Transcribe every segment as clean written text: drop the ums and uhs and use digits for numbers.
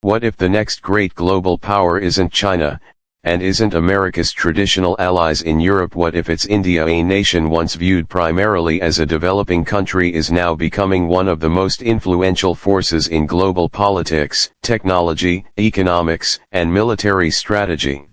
What if the next great global power isn't China, and isn't America's traditional allies in Europe? What if it's India, a nation once viewed primarily as a developing country, is now becoming one of the most influential forces in global politics, technology, economics, and military strategy?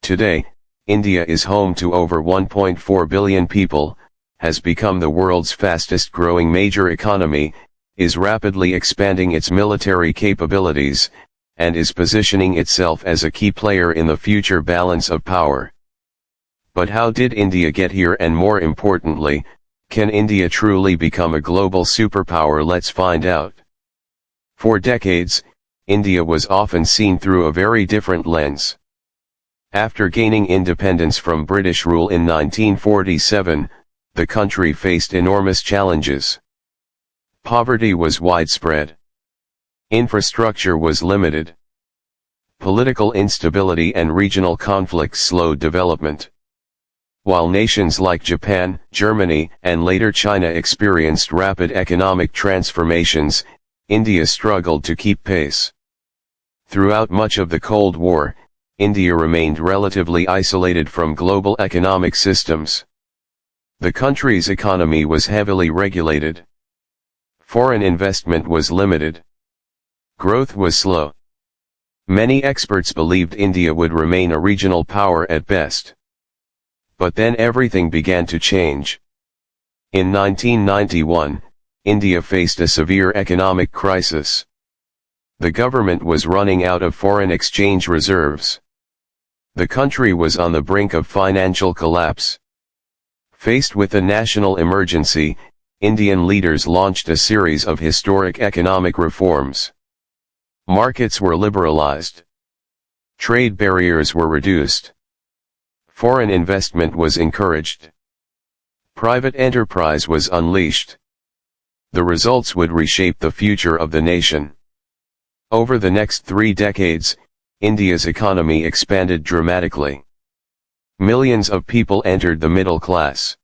Today, India is home to over 1.4 billion people, has become the world's fastest growing major economy, is rapidly expanding its military capabilities, and is positioning itself as a key player in the future balance of power. But how did India get here, and more importantly, can India truly become a global superpower? Let's find out. For decades, India was often seen through a very different lens. After gaining independence from British rule in 1947, the country faced enormous challenges. Poverty was widespread. Infrastructure was limited. Political instability and regional conflicts slowed development. While nations like Japan, Germany, and later China experienced rapid economic transformations, India struggled to keep pace. Throughout much of the Cold War, India remained relatively isolated from global economic systems. The country's economy was heavily regulated. Foreign investment was limited. Growth was slow. Many experts believed India would remain a regional power at best. But then everything began to change. In 1991, India faced a severe economic crisis. The government was running out of foreign exchange reserves. The country was on the brink of financial collapse. Faced with a national emergency, Indian leaders launched a series of historic economic reforms. Markets were liberalized. Trade barriers were reduced. Foreign investment was encouraged. Private enterprise was unleashed. The results would reshape the future of the nation. Over the next 3 decades, India's economy expanded dramatically. Millions of people entered the middle class.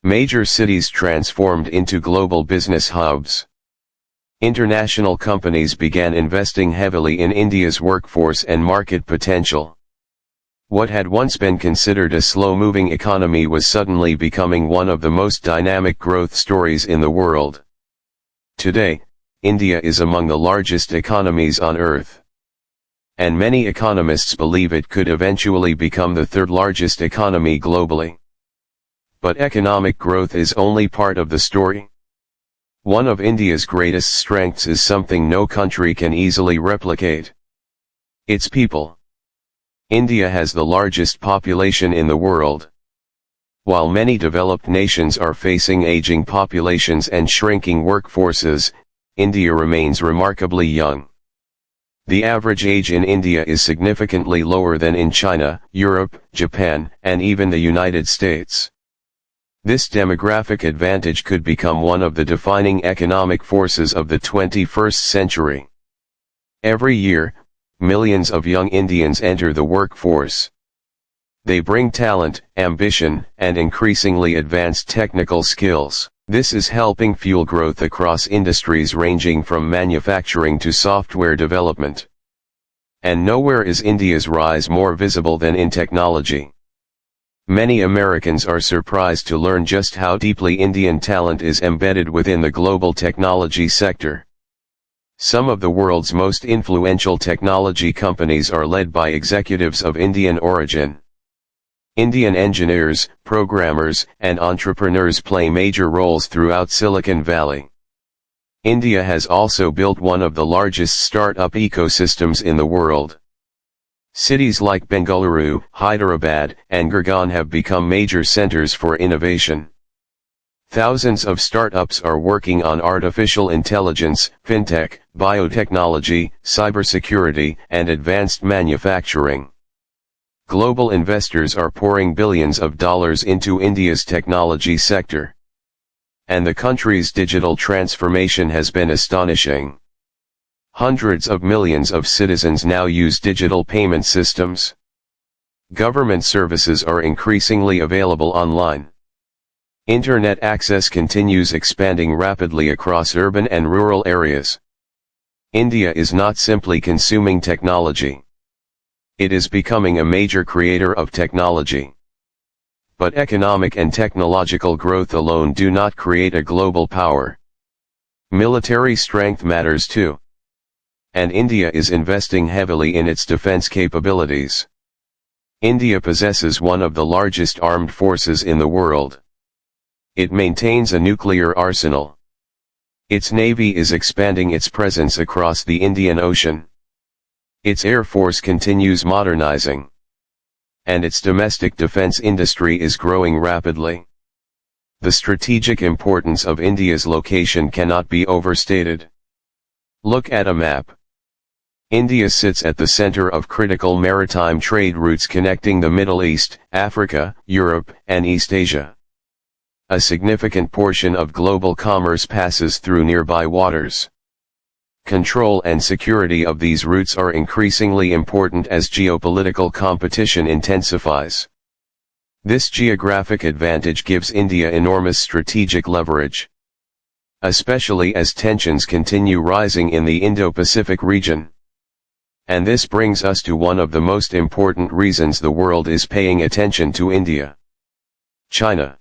Major cities transformed into global business hubs. International companies began investing heavily in India's workforce and market potential. What had once been considered a slow-moving economy was suddenly becoming one of the most dynamic growth stories in the world. Today, India is among the largest economies on Earth. And many economists believe it could eventually become the 3rd largest economy globally. But economic growth is only part of the story. One of India's greatest strengths is something no country can easily replicate: its people. India has the largest population in the world. While many developed nations are facing aging populations and shrinking workforces, India remains remarkably young. The average age in India is significantly lower than in China, Europe, Japan, and even the United States. This demographic advantage could become one of the defining economic forces of the 21st century. Every year, millions of young Indians enter the workforce. They bring talent, ambition, and increasingly advanced technical skills. This is helping fuel growth across industries ranging from manufacturing to software development. And nowhere is India's rise more visible than in technology. Many Americans are surprised to learn just how deeply Indian talent is embedded within the global technology sector. Some of the world's most influential technology companies are led by executives of Indian origin. Indian engineers, programmers, and entrepreneurs play major roles throughout Silicon Valley. India has also built one of the largest startup ecosystems in the world. Cities like Bengaluru, Hyderabad, and Gurgaon have become major centers for innovation. Thousands of startups are working on artificial intelligence, fintech, biotechnology, cybersecurity, and advanced manufacturing. Global investors are pouring billions of dollars into India's technology sector. And the country's digital transformation has been astonishing. Hundreds of millions of citizens now use digital payment systems. Government services are increasingly available online. Internet access continues expanding rapidly across urban and rural areas. India is not simply consuming technology. It is becoming a major creator of technology. But economic and technological growth alone do not create a global power. Military strength matters too. And India is investing heavily in its defense capabilities. India possesses one of the largest armed forces in the world. It maintains a nuclear arsenal. Its navy is expanding its presence across the Indian Ocean. Its air force continues modernizing. And its domestic defense industry is growing rapidly. The strategic importance of India's location cannot be overstated. Look at a map. India sits at the center of critical maritime trade routes connecting the Middle East, Africa, Europe, and East Asia. A significant portion of global commerce passes through nearby waters. Control and security of these routes are increasingly important as geopolitical competition intensifies. This geographic advantage gives India enormous strategic leverage, especially as tensions continue rising in the Indo-Pacific region. And this brings us to one of the most important reasons the world is paying attention to India. China.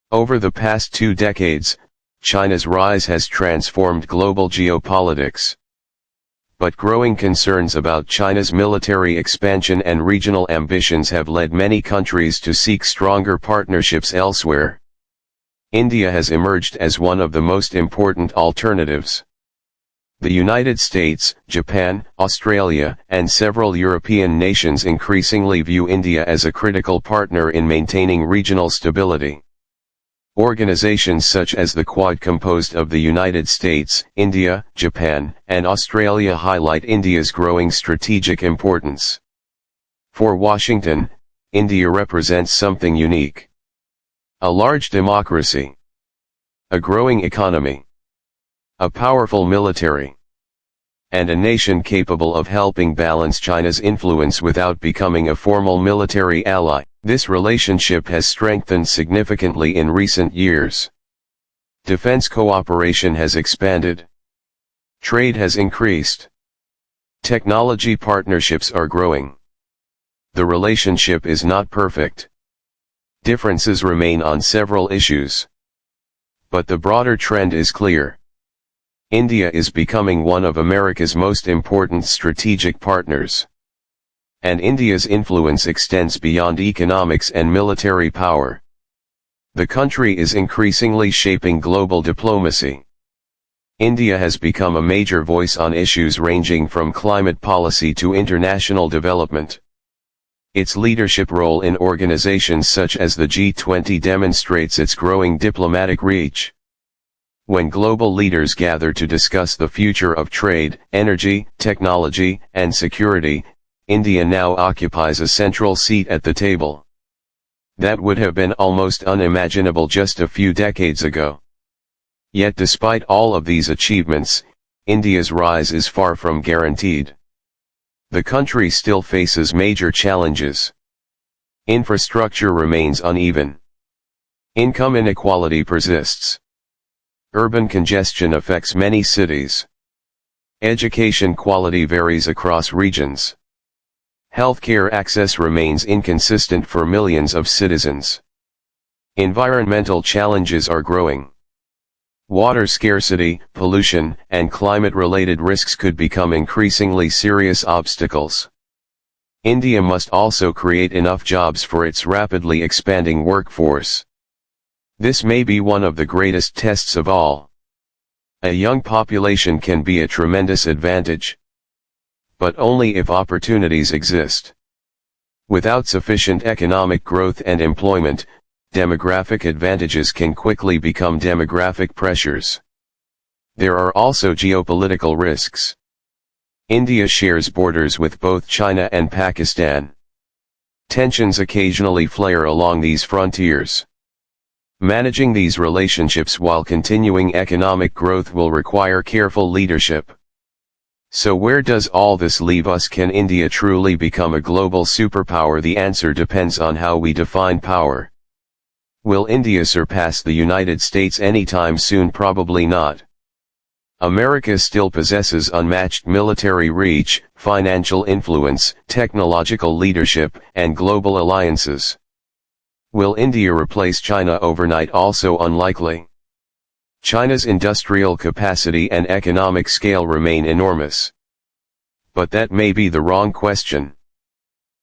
Over the past 2 decades, China's rise has transformed global geopolitics. But growing concerns about China's military expansion and regional ambitions have led many countries to seek stronger partnerships elsewhere. India has emerged as one of the most important alternatives. The United States, Japan, Australia, and several European nations increasingly view India as a critical partner in maintaining regional stability. Organizations such as the Quad, composed of the United States, India, Japan, and Australia, highlight India's growing strategic importance. For Washington, India represents something unique. A large democracy, a growing economy, a powerful military, and a nation capable of helping balance China's influence without becoming a formal military ally. This relationship has strengthened significantly in recent years. Defense cooperation has expanded. Trade has increased. Technology partnerships are growing. The relationship is not perfect. Differences remain on several issues. But the broader trend is clear. India is becoming one of America's most important strategic partners. And India's influence extends beyond economics and military power. The country is increasingly shaping global diplomacy. India has become a major voice on issues ranging from climate policy to international development. Its leadership role in organizations such as the G20 demonstrates its growing diplomatic reach. When global leaders gather to discuss the future of trade, energy, technology, and security, India now occupies a central seat at the table. That would have been almost unimaginable just a few decades ago. Yet despite all of these achievements, India's rise is far from guaranteed. The country still faces major challenges. Infrastructure remains uneven. Income inequality persists. Urban congestion affects many cities. Education quality varies across regions. Healthcare access remains inconsistent for millions of citizens. Environmental challenges are growing. Water scarcity, pollution, and climate-related risks could become increasingly serious obstacles. India must also create enough jobs for its rapidly expanding workforce. This may be one of the greatest tests of all. A young population can be a tremendous advantage. But only if opportunities exist. Without sufficient economic growth and employment, demographic advantages can quickly become demographic pressures. There are also geopolitical risks. India shares borders with both China and Pakistan. Tensions occasionally flare along these frontiers. Managing these relationships while continuing economic growth will require careful leadership. So where does all this leave us? Can India truly become a global superpower? The answer depends on how we define power. Will India surpass the United States anytime soon? Probably not. America still possesses unmatched military reach, financial influence, technological leadership, and global alliances. Will India replace China overnight? Also unlikely. China's industrial capacity and economic scale remain enormous. But that may be the wrong question.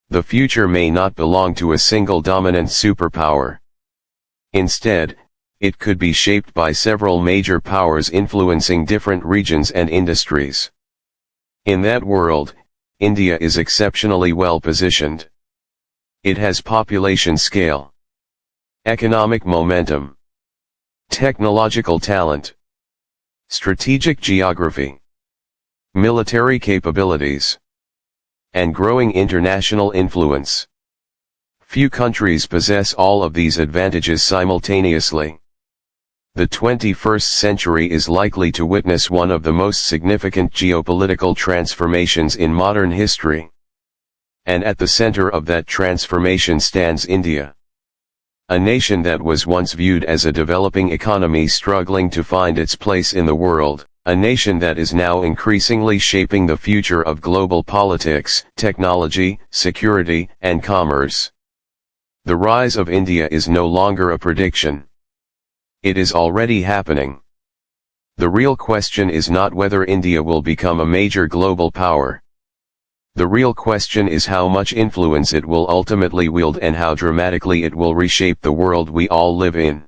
The future may not belong to a single dominant superpower. Instead, it could be shaped by several major powers influencing different regions and industries. In that world, India is exceptionally well positioned. It has population scale, economic momentum, technological talent, strategic geography, military capabilities, and growing international influence. Few countries possess all of these advantages simultaneously. The 21st century is likely to witness one of the most significant geopolitical transformations in modern history. And at the center of that transformation stands India. A nation that was once viewed as a developing economy struggling to find its place in the world, a nation that is now increasingly shaping the future of global politics, technology, security, and commerce. The rise of India is no longer a prediction. It is already happening. The real question is not whether India will become a major global power. The real question is how much influence it will ultimately wield and how dramatically it will reshape the world we all live in.